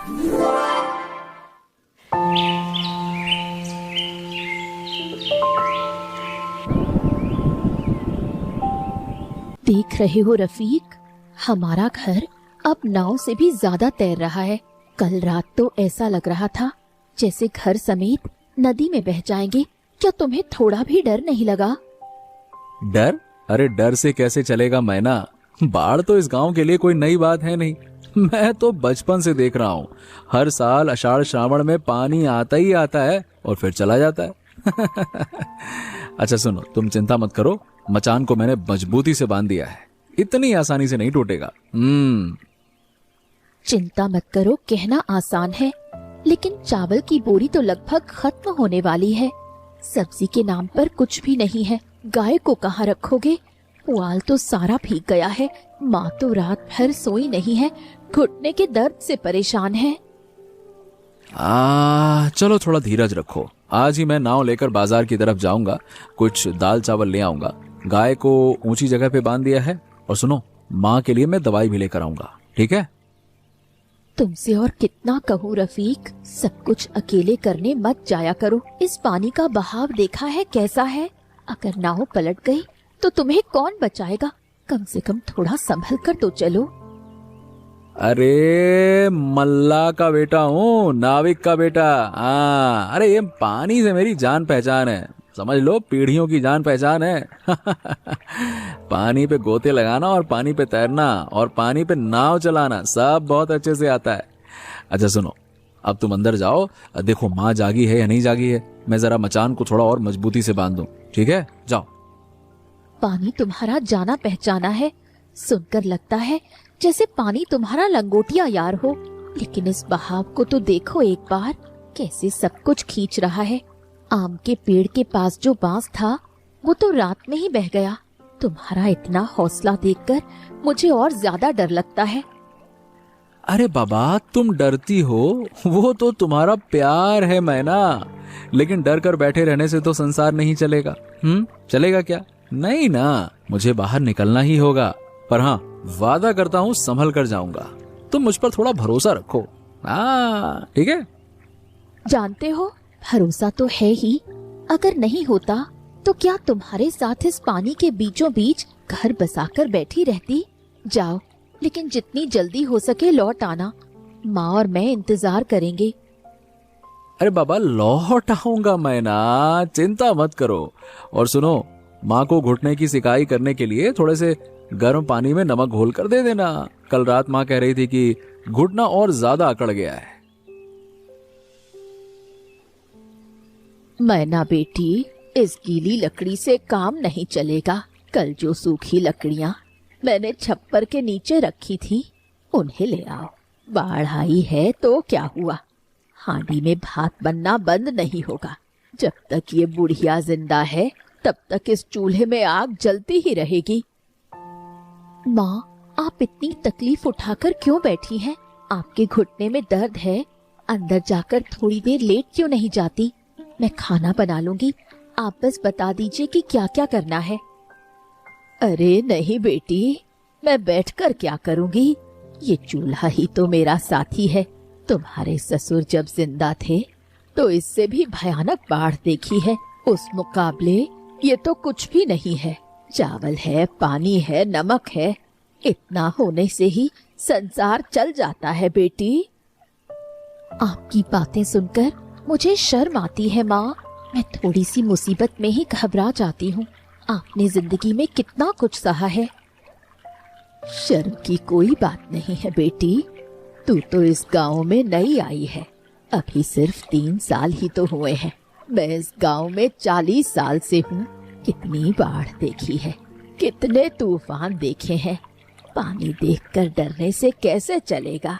देख रहे हो रफीक, हमारा घर अब नाव से भी ज्यादा तैर रहा है। कल रात तो ऐसा लग रहा था जैसे घर समेत नदी में बह जाएंगे। क्या तुम्हें थोड़ा भी डर नहीं लगा? डर? अरे डर से कैसे चलेगा मैना। बाढ़ तो इस गांव के लिए कोई नई बात है नहीं। मैं तो बचपन से देख रहा हूँ, हर साल आषाढ़ श्रावण में पानी आता ही आता है और फिर चला जाता है। अच्छा सुनो, तुम चिंता मत करो, मचान को मैंने मजबूती से बांध दिया है, इतनी आसानी से नहीं टूटेगा। चिंता मत करो कहना आसान है, लेकिन चावल की बोरी तो लगभग खत्म होने वाली है। सब्जी के नाम पर कुछ भी नहीं है। गाय को कहाँ रखोगे? पुआल तो सारा भीग गया है। माँ तो रात भर सोई नहीं है, घुटने के दर्द से परेशान है। चलो थोड़ा धीरज रखो। आज ही मैं नाव लेकर बाजार की तरफ जाऊंगा, कुछ दाल चावल ले आऊंगा। गाय को ऊंची जगह पे बांध दिया है। और सुनो, माँ के लिए मैं दवाई भी लेकर आऊंगा, ठीक है? तुमसे और कितना कहूँ रफीक, सब कुछ अकेले करने मत जाया करो। इस पानी का बहाव देखा है कैसा है? अगर नाव पलट गई तो तुम्हें कौन बचाएगा? कम से कम थोड़ा संभल कर तो चलो। अरे मल्ला का बेटा हूँ, नाविक का बेटा। अरे ये पानी से मेरी जान पहचान है, समझ लो, पीढ़ियों की जान पहचान है। पानी पे गोते लगाना और पानी पे तैरना और पानी पे नाव चलाना सब बहुत अच्छे से आता है। अच्छा सुनो, अब तुम अंदर जाओ, देखो माँ जागी है या नहीं जागी है। मैं जरा मचान को थोड़ा और मजबूती से बांध दूं, ठीक है? जाओ। पानी तुम्हारा जाना पहचाना है, सुनकर लगता है जैसे पानी तुम्हारा लंगोटिया यार हो। लेकिन इस बहाव को तो देखो एक बार, कैसे सब कुछ खींच रहा है। आम के पेड़ के पास जो बांस था वो तो रात में ही बह गया। तुम्हारा इतना हौसला देखकर मुझे और ज्यादा डर लगता है। अरे बाबा, तुम डरती हो, वो तो तुम्हारा प्यार है मैना। लेकिन डर कर बैठे रहने से तो संसार नहीं चलेगा। चलेगा क्या? नहीं ना, मुझे बाहर निकलना ही होगा। पर हाँ, वादा करता हूँ संभल कर जाऊंगा। तुम मुझ पर थोड़ा भरोसा रखो। ठीक है? जानते हो, भरोसा तो है ही। अगर नहीं होता तो क्या तुम्हारे साथ इस पानी के बीचों बीच घर बसाकर बैठी रहती? जाओ, लेकिन जितनी जल्दी हो सके लौट आना। माँ और मैं इंतजार करेंगे। अरे बाबा, लौट आऊंगा मैं ना, चिंता मत करो। और सुनो, माँ को घुटने की सिकाई करने के लिए थोड़े से गर्म पानी में नमक घोल कर दे देना। कल रात माँ कह रही थी कि घुटना और ज्यादा अकड़ गया है। मैना बेटी, इस गीली लकड़ी से काम नहीं चलेगा। कल जो सूखी लकड़ियाँ मैंने छप्पर के नीचे रखी थी उन्हें ले आओ। बाढ़ आई है तो क्या हुआ, हांडी में भात बनना बंद नहीं होगा। जब तक ये बुढ़िया जिंदा है तब तक इस चूल्हे में आग जलती ही रहेगी। माँ, आप इतनी तकलीफ उठाकर क्यों बैठी हैं? आपके घुटने में दर्द है, अंदर जाकर थोड़ी देर लेट क्यों नहीं जाती? मैं खाना बना लूंगी, आप बस बता दीजिए कि क्या क्या करना है। अरे नहीं बेटी, मैं बैठकर क्या करूंगी? ये चूल्हा ही तो मेरा साथी है। तुम्हारे ससुर जब जिंदा थे तो इससे भी भयानक बाढ़ देखी है, उस मुकाबले ये तो कुछ भी नहीं है। चावल है, पानी है, नमक है, इतना होने से ही संसार चल जाता है बेटी। आपकी बातें सुनकर मुझे शर्म आती है माँ। मैं थोड़ी सी मुसीबत में ही घबरा जाती हूँ। आपने जिंदगी में कितना कुछ सहा है। शर्म की कोई बात नहीं है बेटी, तू तो इस गांव में नई आई है, अभी सिर्फ 3 साल ही तो हुए हैं। मैं इस गांव में 40 साल से हूँ। कितनी बाढ़ देखी है, कितने तूफान देखे हैं। पानी देखकर डरने से कैसे चलेगा,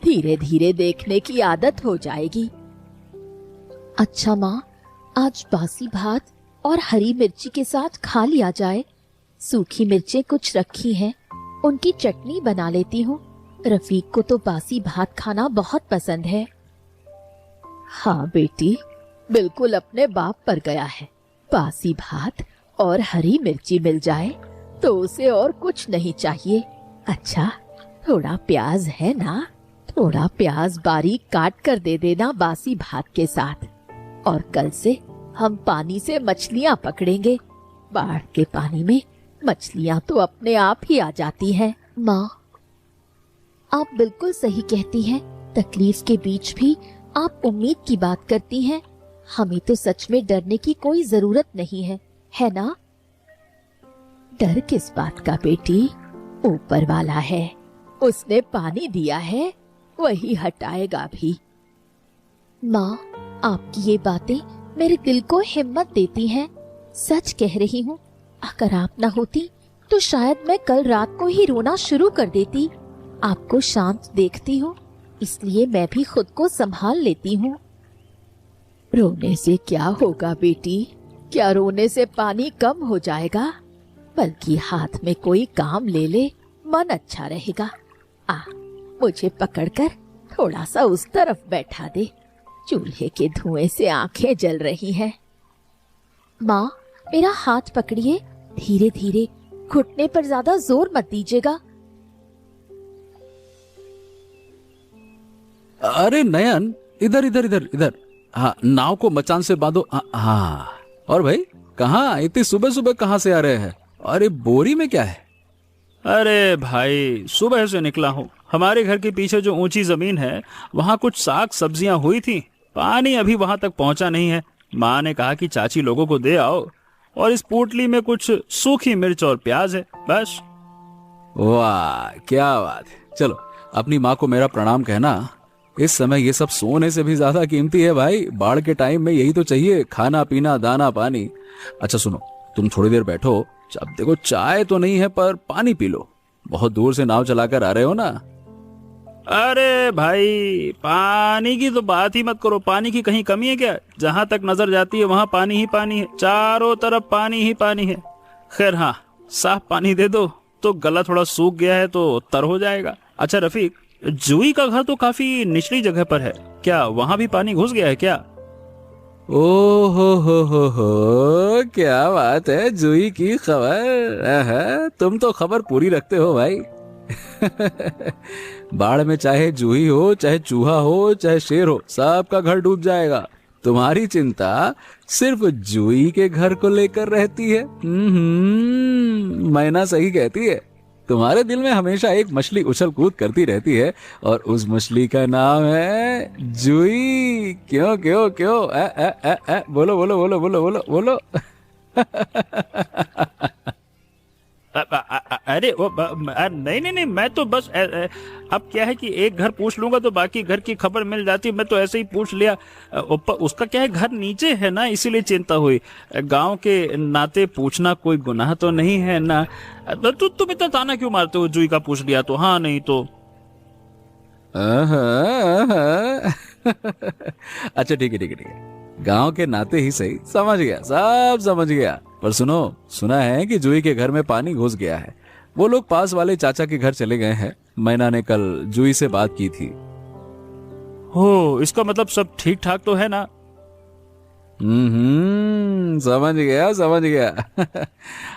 धीरे धीरे देखने की आदत हो जाएगी। अच्छा माँ, आज बासी भात और हरी मिर्ची के साथ खा लिया जाए। सूखी मिर्चें कुछ रखी हैं, उनकी चटनी बना लेती हूँ। रफीक को तो बासी भात खाना बहुत पसंद है। हाँ बेटी, बिल्कुल अपने बाप पर गया है। बासी भात और हरी मिर्ची मिल जाए तो उसे और कुछ नहीं चाहिए। अच्छा, थोड़ा प्याज है ना, थोड़ा प्याज बारीक काट कर दे देना बासी भात के साथ। और कल से हम पानी से मछलियां पकड़ेंगे। बाढ़ के पानी में मछलियां तो अपने आप ही आ जाती हैं। माँ, आप बिल्कुल सही कहती हैं। तकलीफ के बीच भी आप उम्मीद की बात करती हैं। हमें तो सच में डरने की कोई जरूरत नहीं है ना? डर किस बात का बेटी? ऊपर वाला है, उसने पानी दिया है, वही हटाएगा भी। माँ, आपकी ये बातें मेरे दिल को हिम्मत देती हैं। सच कह रही हूँ, अगर आप न होती तो शायद मैं कल रात को ही रोना शुरू कर देती। आपको शांत देखती हूँ, इसलिए मैं भी खुद को संभाल लेती हूँ। रोने से क्या होगा बेटी? क्या रोने से पानी कम हो जाएगा? बल्कि हाथ में कोई काम ले ले, मन अच्छा रहेगा। मुझे पकड़कर थोड़ा सा उस तरफ बैठा दे। चूल्हे के धुएं से आंखें जल रही हैं। माँ, मेरा हाथ पकड़िए, धीरे धीरे, घुटने पर ज्यादा जोर मत दीजिएगा। अरे नयन, इधर इधर इधर इधर। हाँ, नाव को मचान से बांधो। हाँ। और भाई, कहाँ इतनी सुबह सुबह कहाँ से आ रहे हैं? अरे बोरी में क्या है? अरे भाई, सुबह से निकला हूँ। हमारे घर के पीछे जो ऊंची जमीन है, वहाँ कुछ साग सब्जियां हुई थी। पानी अभी वहाँ तक पहुँचा नहीं है। माँ ने कहा कि चाची लोगों को दे आओ, और इस पोटली में कुछ सूखी मिर्च और प्याज है, बस। वाह, क्या बात है। चलो, अपनी माँ को मेरा प्रणाम कहना। इस समय ये सब सोने से भी ज्यादा कीमती है भाई। बाढ़ के टाइम में यही तो चाहिए, खाना पीना, दाना पानी। अच्छा सुनो, तुम थोड़ी देर बैठो। अब देखो, चाय तो नहीं है पर पानी पी लो। बहुत दूर से नाव चलाकर आ रहे हो ना। अरे भाई, पानी की तो बात ही मत करो। पानी की कहीं कमी है क्या? जहाँ तक नजर जाती है वहाँ पानी ही पानी है, चारों तरफ पानी ही पानी है। खैर हाँ, साफ पानी दे दो तो गला थोड़ा सूख गया है तो तर हो जाएगा। अच्छा रफीक, जूही का घर तो काफी निचली जगह पर है, क्या वहाँ भी पानी घुस गया है क्या? ओ हो, क्या बात है। जूही की खबर? तुम तो खबर पूरी रखते हो भाई। बाढ़ में चाहे जूही हो, चाहे चूहा हो, चाहे शेर हो, सबका घर डूब जाएगा। तुम्हारी चिंता सिर्फ जूही के घर को लेकर रहती है। मैना सही कहती है। तुम्हारे दिल में हमेशा एक मछली उछल कूद करती रहती है, और उस मछली का नाम है जूही। क्यों क्यों क्यों? बोलो बोलो बोलो बोलो बोलो बोलो। अरे वो नहीं नहीं नहीं, मैं तो बस अब क्या है कि एक घर पूछ लूंगा तो बाकी घर की खबर मिल जाती। मैं तो ऐसे ही पूछ लिया। उसका क्या है, घर नीचे है ना, इसीलिए चिंता हुई। गांव के नाते पूछना कोई गुनाह तो नहीं है ना। तुम इतना ताना क्यों मारते हो? जूही का पूछ लिया तो हाँ, नहीं तो। अच्छा ठीक है ठीक है ठीक है, गांव के नाते ही सही, समझ गया, सब समझ गया। पर सुनो, सुना है कि जूही के घर में पानी घुस गया है। वो लोग पास वाले चाचा के घर चले गए हैं। मैना ने कल जूही से बात की थी। हो, इसका मतलब सब ठीक ठाक तो है ना? समझ गया समझ गया।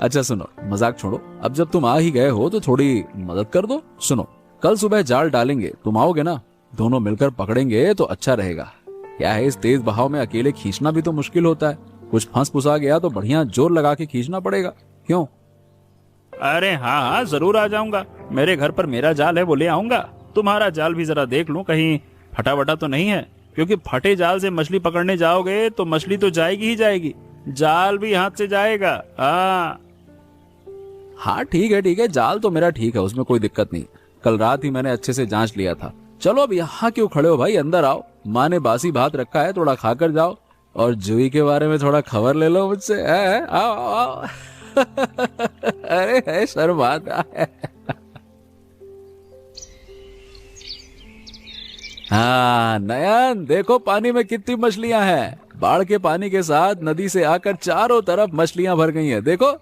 अच्छा सुनो, मजाक छोड़ो। अब जब तुम आ ही गए हो तो थोड़ी मदद कर दो। सुनो, कल सुबह जाल डालेंगे, तुम आओगे ना? दोनों मिलकर पकड़ेंगे तो अच्छा रहेगा। क्या है, इस तेज बहाव में अकेले खींचना भी तो मुश्किल होता है। कुछ फंस फुसा गया तो बढ़िया जोर लगा के खींचना पड़ेगा। क्यों? अरे हाँ हाँ, जरूर आ जाऊंगा। मेरे घर पर मेरा जाल है, वो ले आऊंगा। तुम्हारा जाल भी जरा देख लूं, कहीं फटा वटा तो नहीं है। क्योंकि फटे जाल से मछली पकड़ने जाओगे तो मछली तो जाएगी ही जाएगी, जाल भी हाथ से जाएगा। हाँ ठीक है, जाल तो मेरा ठीक है, उसमें कोई दिक्कत नहीं। कल रात ही मैंने अच्छे से जांच लिया था। चलो अब यहाँ क्यों खड़े हो भाई, अंदर आओ। माँ ने बासी भात रखा है, थोड़ा खाकर जाओ, और जूही के बारे में थोड़ा खबर ले लो मुझसे। आओ आओ। अरे है शर्म आता है। हाँ नयन, देखो पानी में कितनी मछलियां हैं। बाढ़ के पानी के साथ नदी से आकर चारों तरफ मछलियां भर गई हैं। देखो,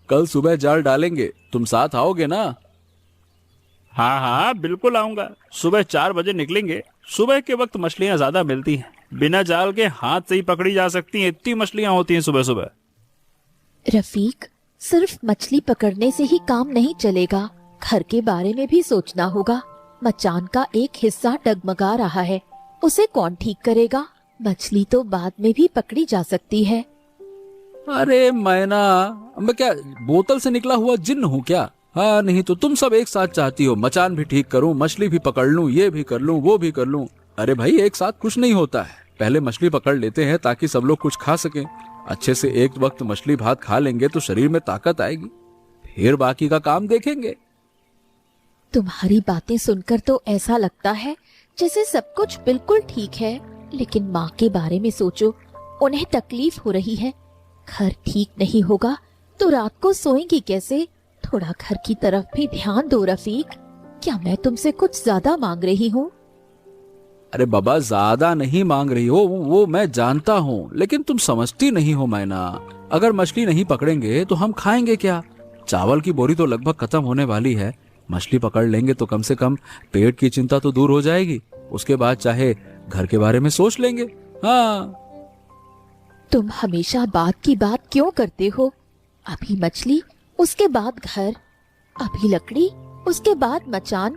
कल सुबह जाल डालेंगे, तुम साथ आओगे ना? हाँ हाँ बिल्कुल आऊंगा। सुबह 4 बजे निकलेंगे। सुबह के वक्त मछलियां ज्यादा मिलती हैं, बिना जाल के हाथ से ही पकड़ी जा सकती हैं, इतनी मछलियां होती हैं सुबह सुबह। रफीक, सिर्फ मछली पकड़ने से ही काम नहीं चलेगा, घर के बारे में भी सोचना होगा। मचान का एक हिस्सा डगमगा रहा है, उसे कौन ठीक करेगा? मछली तो बाद में भी पकड़ी जा सकती है। अरे मैना, मैं क्या बोतल से निकला हुआ जिन्न हूँ क्या? हाँ, नहीं तो तुम सब एक साथ चाहती हो मचान भी ठीक करूं, मछली भी पकड़ लूं, ये भी कर लूं, वो भी कर लूं। अरे भाई, एक साथ कुछ नहीं होता है। पहले मछली पकड़ लेते हैं ताकि सब लोग कुछ खा सकें। अच्छे से एक वक्त मछली भात खा लेंगे तो शरीर में ताकत आएगी, फिर बाकी का काम देखेंगे। तुम्हारी बातें सुनकर तो ऐसा लगता है जैसे सब कुछ बिल्कुल ठीक है, लेकिन माँ के बारे में सोचो, उन्हें तकलीफ हो रही है। घर ठीक नहीं होगा तो रात को सोएंगी कैसे? थोड़ा घर की तरफ भी ध्यान दो रफीक। क्या मैं तुमसे कुछ ज्यादा मांग रही हूँ? अरे बाबा, ज्यादा नहीं मांग रही हो, वो मैं जानता हूँ, लेकिन तुम समझती नहीं हो मैना। अगर मछली नहीं पकड़ेंगे तो हम खाएंगे क्या? चावल की बोरी तो लगभग खत्म होने वाली है। मछली पकड़ लेंगे तो कम से कम पेट की चिंता तो दूर हो जाएगी। उसके बाद चाहे घर के बारे में सोच लेंगे। हाँ, तुम हमेशा बात की बात क्यों करते हो? अभी मछली, उसके बाद घर, अभी लकड़ी, उसके बाद मचान,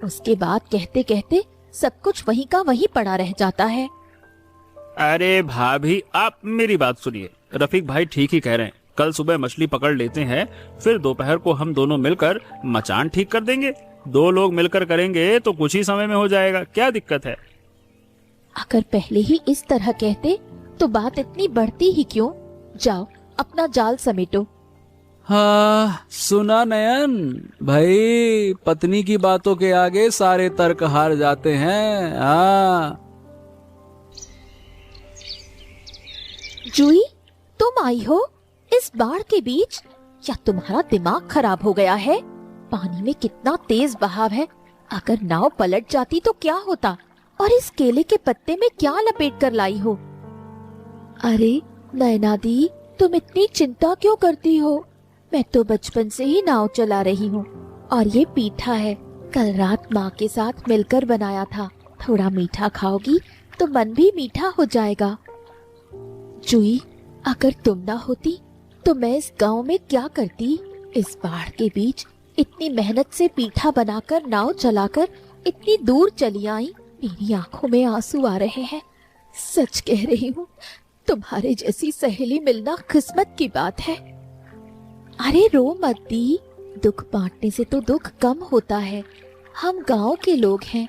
उसके बाद कहते कहते सब कुछ वहीं का वहीं पड़ा रह जाता है। अरे भाभी, आप मेरी बात सुनिए। रफीक भाई ठीक ही कह रहे हैं। कल सुबह मछली पकड़ लेते हैं, फिर दोपहर को हम दोनों मिलकर मचान ठीक कर देंगे। 2 लोग मिलकर करेंगे तो कुछ ही समय में हो जाएगा, क्या दिक्कत है? अगर पहले ही इस तरह कहते तो बात इतनी बढ़ती ही क्यों? जाओ अपना जाल समेटो। हाँ, सुना नयन भाई, पत्नी की बातों के आगे सारे तर्क हार जाते हैं। हाँ। जूही, तुम आई हो इस बाढ़ के बीच? या तुम्हारा दिमाग खराब हो गया है? पानी में कितना तेज बहाव है। अगर नाव पलट जाती तो क्या होता? और इस केले के पत्ते में क्या लपेट कर लाई हो? अरे नैना दी, तुम इतनी चिंता क्यों करती हो? मैं तो बचपन से ही नाव चला रही हूँ। और ये पीठा है, कल रात माँ के साथ मिलकर बनाया था। थोड़ा मीठा खाओगी तो मन भी मीठा हो जाएगा। जूही, अगर तुम ना होती तो मैं इस गांव में क्या करती? इस बाढ़ के बीच इतनी मेहनत से पीठा बनाकर नाव चलाकर इतनी दूर चली आई। मेरी आंखों में आंसू आ रहे हैं। सच कह रही हूँ, तुम्हारे जैसी सहेली मिलना किस्मत की बात है। अरे रो मत दी, दुख बांटने से तो दुख कम होता है। हम गांव के लोग हैं,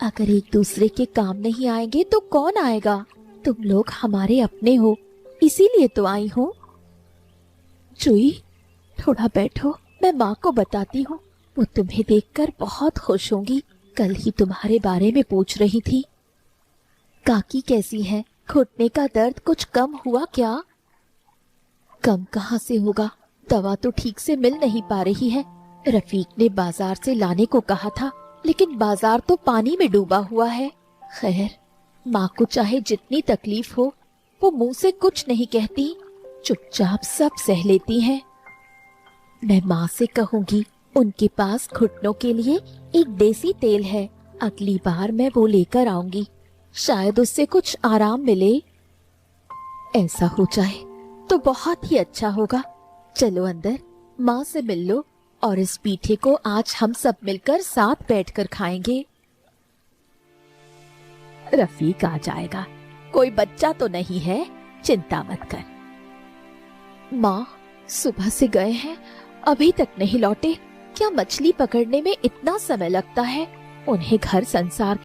अगर एक दूसरे के काम नहीं आएंगे तो कौन आएगा? तुम लोग हमारे अपने हो, इसीलिए तो आई हूँ। जूही, थोड़ा बैठो, मैं माँ को बताती हूँ। वो तुम्हें देखकर बहुत खुश होंगी। कल ही तुम्हारे बारे में पूछ रही थी। काकी कैसी है? घुटने का दर्द कुछ कम हुआ क्या? कम कहाँ से होगा, दवा तो ठीक से मिल नहीं पा रही है। रफीक ने बाजार से लाने को कहा था, लेकिन बाजार तो पानी में डूबा हुआ है। खैर, माँ को चाहे जितनी तकलीफ हो, वो मुंह से कुछ नहीं कहती, चुपचाप सब सह लेती हैं। मैं माँ से कहूंगी, उनके पास घुटनों के लिए एक देसी तेल है। अगली बार मैं वो लेकर आऊंगी, शायद उससे कुछ आराम मिले। ऐसा हो जाए तो बहुत ही अच्छा होगा। चलो अंदर, माँ से मिल लो और इस पीठे को आज हम सब मिलकर साथ बैठकर खाएंगे। रफीक आ जाएगा, कोई बच्चा तो नहीं है, चिंता मत कर। माँ सुबह से गए हैं, अभी तक नहीं लौटे। क्या मछली पकड़ने में इतना समय लगता है? उन्हें घर संसार